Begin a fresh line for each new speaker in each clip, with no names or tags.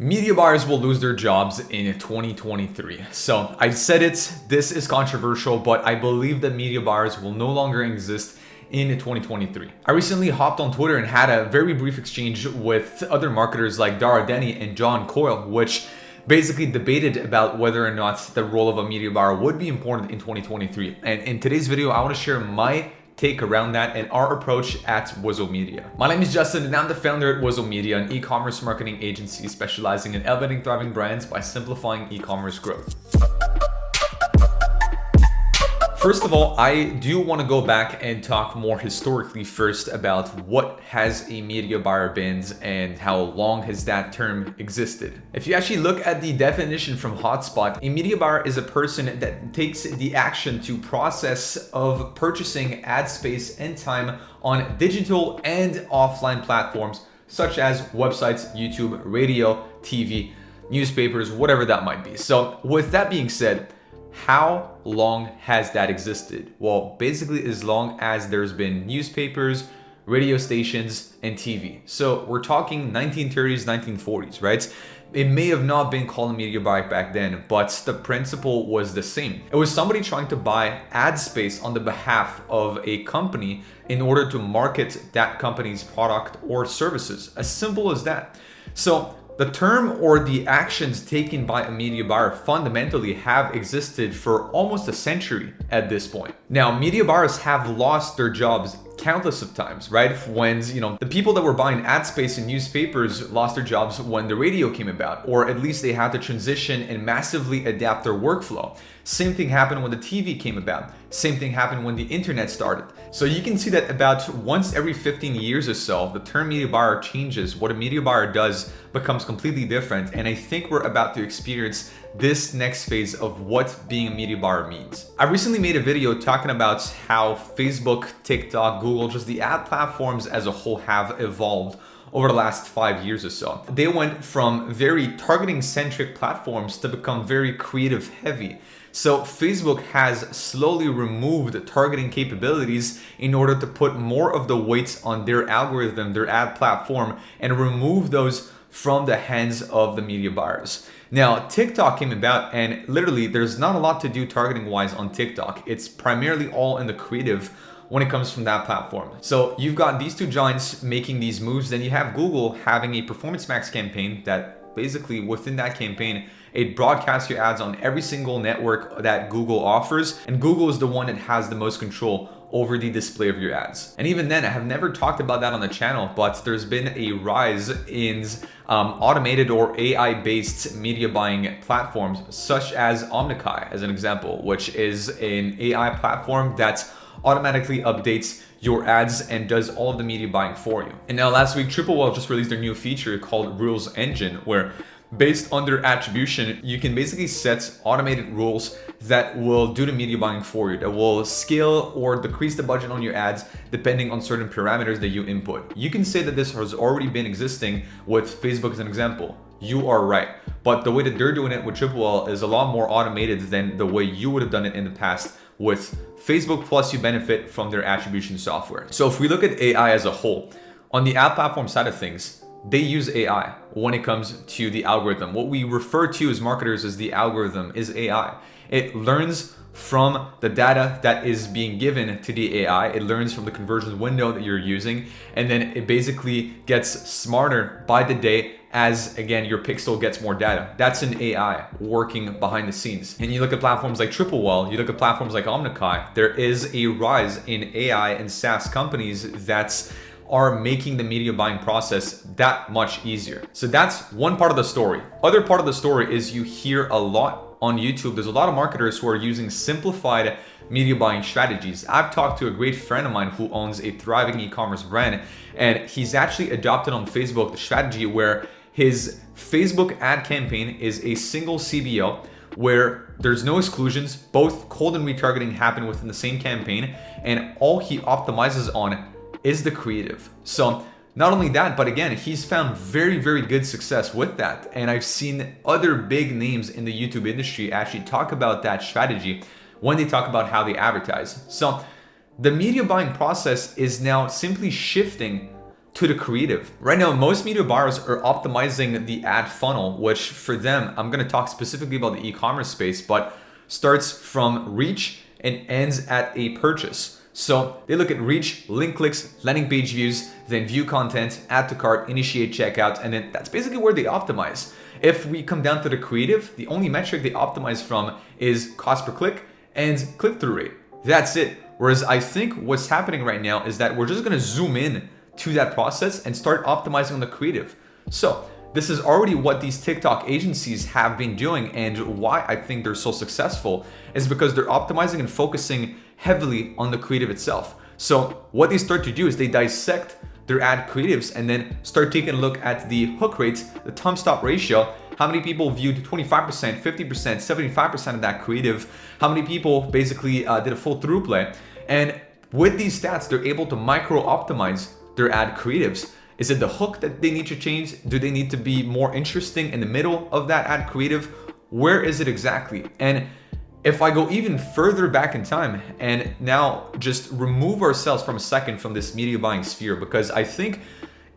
Media buyers will lose their jobs in 2023. So I said it, this is controversial, but I believe that media buyers will no longer exist in 2023. I recently hopped on Twitter and had a very brief exchange with other marketers like Dara Denny and John Coyle, which basically debated about whether or not the role of a media buyer would be important in 2023. And in today's video, I want to share my take around that and our approach at Wizo Media. My name is Justin and I'm the founder at Wizo Media, an e-commerce marketing agency specializing in elevating thriving brands by simplifying e-commerce growth. First of all, I do want to go back and talk more historically first about what has a media buyer been and how long has that term existed. If you actually look at the definition from Hotspot, a media buyer is a person that takes the action to process of purchasing ad space and time on digital and offline platforms such as websites, YouTube, radio, TV, newspapers, whatever that might be. So with that being said, how long has that existed? Well, basically as long as there's been newspapers, radio stations, and TV. So we're talking 1930s, 1940s, right? It may have not been called a media buyer back then, but the principle was the same. It was somebody trying to buy ad space on the behalf of a company in order to market that company's product or services. As simple as that. So the term or the actions taken by a media buyer fundamentally have existed for almost a century at this point. Now, media buyers have lost their jobs countless of times, right? When, the people that were buying ad space in newspapers lost their jobs when the radio came about, or at least they had to transition and massively adapt their workflow. Same thing happened when the TV came about. Same thing happened when the internet started. So you can see that about once every 15 years or so, the term media buyer changes. What a media buyer does becomes completely different. And I think we're about to experience this next phase of what being a media buyer means. I recently made a video talking about how Facebook, TikTok, Google, just the ad platforms as a whole have evolved over the last 5 years or so. They went from very targeting centric platforms to become very creative heavy. So Facebook has slowly removed targeting capabilities in order to put more of the weight on their algorithm, their ad platform, and remove those from the hands of the media buyers. Now, TikTok came about and literally there's not a lot to do targeting wise on TikTok. It's primarily all in the creative when it comes from that platform. So you've got these two giants making these moves. Then you have Google having a Performance Max campaign that basically within that campaign, it broadcasts your ads on every single network that Google offers. And Google is the one that has the most control over the display of your ads. And even then, I have never talked about that on the channel, but there's been a rise in automated or AI-based media buying platforms, such as Omnikai, as an example, which is an AI platform that automatically updates your ads and does all of the media buying for you. And now last week, Triple Whale just released their new feature called Rules Engine, where based on their attribution, you can basically set automated rules that will do the media buying for you, that will scale or decrease the budget on your ads depending on certain parameters that you input. You can say that this has already been existing with Facebook as an example. You are right. But the way that they're doing it with Triple Whale is a lot more automated than the way you would have done it in the past with Facebook, plus you benefit from their attribution software. So if we look at AI as a whole, on the ad platform side of things, they use AI when it comes to the algorithm. What we refer to as marketers as the algorithm is AI. It learns from the data that is being given to the AI. It learns from the conversion window that you're using, and then it basically gets smarter by the day as, again, your pixel gets more data. That's an AI working behind the scenes. And you look at platforms like Triple Whale, you look at platforms like Omnikai, there is a rise in AI and SaaS companies that are making the media buying process that much easier. So that's one part of the story. Other part of the story is you hear a lot on YouTube. There's a lot of marketers who are using simplified media buying strategies. I've talked to a great friend of mine who owns a thriving e-commerce brand, and he's actually adopted on Facebook the strategy where his Facebook ad campaign is a single CBO where there's no exclusions. Both cold and retargeting happen within the same campaign, and all he optimizes on is the creative. So not only that, but again, he's found very, very good success with that. And I've seen other big names in the YouTube industry actually talk about that strategy when they talk about how they advertise. So the media buying process is now simply shifting to the creative. Right now, most media buyers are optimizing the ad funnel, which for them, I'm going to talk specifically about the e-commerce space, but starts from reach and ends at a purchase. So they look at reach, link clicks, landing page views, then view content, add to cart, initiate checkout, and then that's basically where they optimize. If we come down to the creative, the only metric they optimize from is cost per click and click-through rate. That's it. Whereas I think what's happening right now is that we're just going to zoom in to that process and start optimizing on the creative. So this is already what these TikTok agencies have been doing, and why I think they're so successful is because they're optimizing and focusing heavily on the creative itself. So what they start to do is they dissect their ad creatives and then start taking a look at the hook rates, the thumb stop ratio, how many people viewed 25%, 50%, 75% of that creative, how many people basically did a full through play. And with these stats, they're able to micro optimize their ad creatives. Is it the hook that they need to change? Do they need to be more interesting in the middle of that ad creative? Where is it exactly? And if I go even further back in time and now just remove ourselves from a second from this media buying sphere, because I think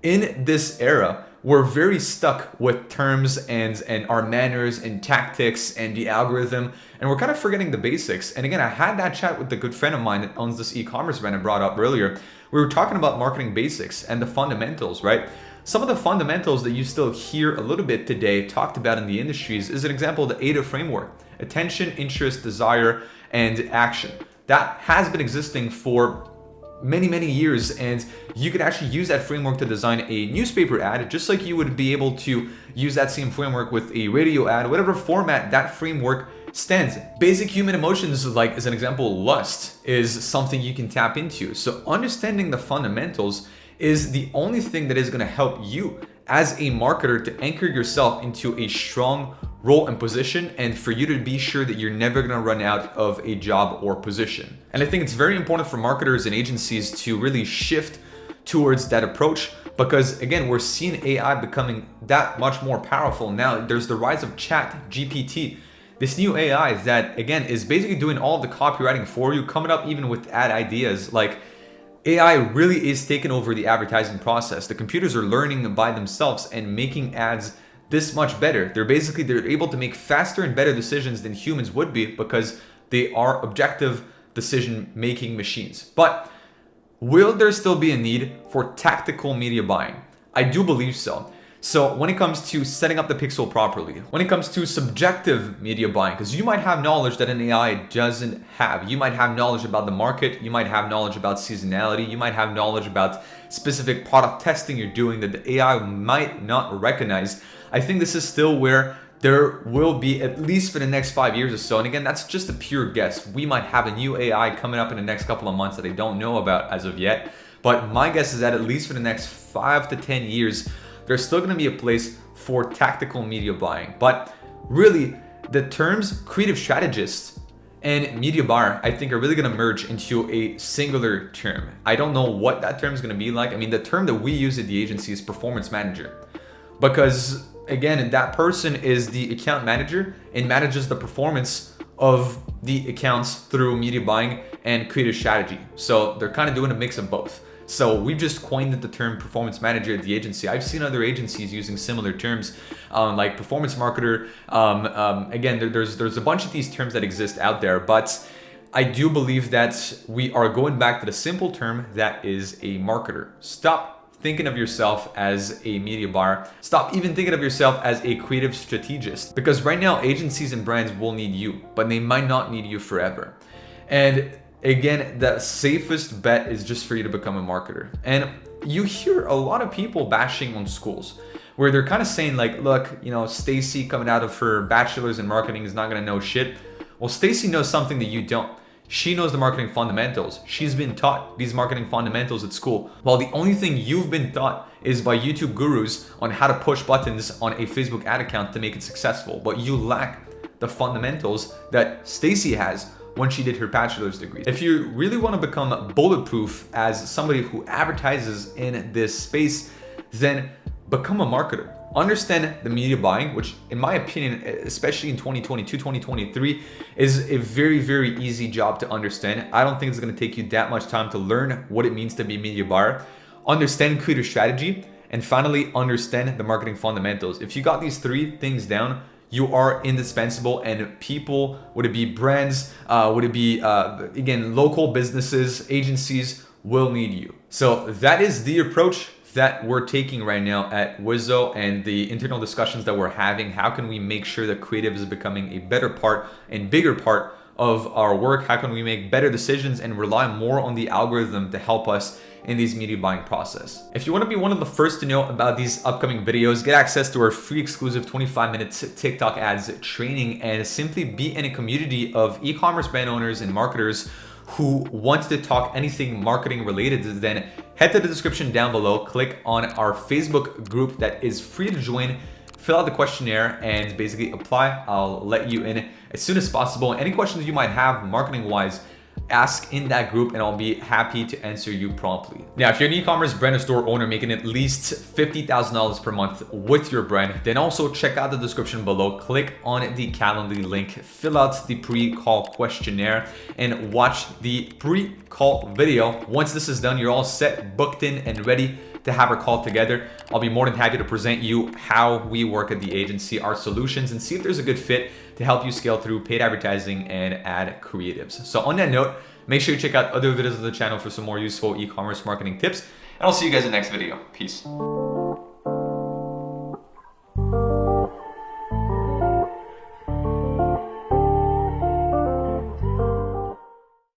in this era, we're very stuck with terms and our manners and tactics and the algorithm, and we're kind of forgetting the basics. And again, I had that chat with a good friend of mine that owns this e-commerce brand I brought up earlier. We were talking about marketing basics and the fundamentals, right? Some of the fundamentals that you still hear a little bit today talked about in the industries is an example of the AIDA framework: attention, interest, desire, and action. That has been existing for many years, and you could actually use that framework to design a newspaper ad, just like you would be able to use that same framework with a radio ad, whatever format that framework stands in. Basic human emotions, like as an example, lust, is something you can tap into. So understanding the fundamentals is the only thing that is going to help you as a marketer to anchor yourself into a strong role and position, and for you to be sure that you're never going to run out of a job or position. And I think it's very important for marketers and agencies to really shift towards that approach, because again, we're seeing AI becoming that much more powerful. Now there's the rise of Chat GPT, this new AI that again is basically doing all of the copywriting for you, coming up even with ad ideas. Like, AI really is taking over the advertising process. The computers are learning by themselves and making ads this much better. They're able to make faster and better decisions than humans would be, because they are objective decision-making machines. But will there still be a need for tactical media buying? I do believe so. So when it comes to setting up the pixel properly, when it comes to subjective media buying, because you might have knowledge that an AI doesn't have. You might have knowledge about the market. You might have knowledge about seasonality. You might have knowledge about specific product testing you're doing that the AI might not recognize. I think this is still where there will be, at least for the next 5 years or so. And again, that's just a pure guess. We might have a new AI coming up in the next couple of months that I don't know about as of yet. But my guess is that at least for the next 5 to 10 years, there's still going to be a place for tactical media buying. But really, the terms creative strategist and media buyer, I think, are really going to merge into a singular term. I don't know what that term is going to be like. I mean, the term that we use at the agency is performance manager, because again, that person is the account manager and manages the performance of the accounts through media buying and creative strategy. So they're kind of doing a mix of both. So we've just coined the term performance manager at the agency. I've seen other agencies using similar terms, like performance marketer. Again, there's a bunch of these terms that exist out there, but I do believe that we are going back to the simple term that is a marketer. Stop thinking of yourself as a media buyer. Stop even thinking of yourself as a creative strategist, because right now agencies and brands will need you, but they might not need you forever. And again, the safest bet is just for you to become a marketer. And you hear a lot of people bashing on schools, where they're kind of saying like, look, Stacy coming out of her bachelor's in marketing is not going to know shit. Well, Stacy knows something that you don't. She knows the marketing fundamentals. She's been taught these marketing fundamentals at school, while the only thing you've been taught is by YouTube gurus on how to push buttons on a Facebook ad account to make it successful. But you lack the fundamentals that Stacy has when she did her bachelor's degree. If you really want to become bulletproof as somebody who advertises in this space, then become a marketer. Understand the media buying, which in my opinion, especially in 2022, 2023, is a very easy job to understand. I don't think it's going to take you that much time to learn what it means to be a media buyer. understand creator strategy, and finally understand the marketing fundamentals. If you got these 3 things down, you are indispensable, and people, would it be brands, would it be, again, local businesses, agencies, will need you. So that is the approach that we're taking right now at Wizo, and the internal discussions that we're having. How can we make sure that creative is becoming a better part and bigger part of our work? How can we make better decisions and rely more on the algorithm to help us in these media buying process? If you want to be one of the first to know about these upcoming videos, get access to our free exclusive 25-minute TikTok ads training, and simply be in a community of e-commerce brand owners and marketers who want to talk anything marketing related, then head to the description down below, click on our Facebook group that is free to join, fill out the questionnaire, and basically apply. I'll let you in as soon as possible. Any questions you might have marketing wise, ask in that group and I'll be happy to answer you promptly. Now, if you're an e-commerce brand or store owner making at least $50,000 per month with your brand, then also check out the description below, click on the Calendly link, fill out the pre-call questionnaire, and watch the pre-call video. Once this is done, you're all set, booked in, and ready to have our call together. I'll be more than happy to present you how we work at the agency, our solutions, and see if there's a good fit to help you scale through paid advertising and ad creatives. So on that note, make sure you check out other videos of the channel for some more useful e-commerce marketing tips, and I'll see you guys in the next video. Peace.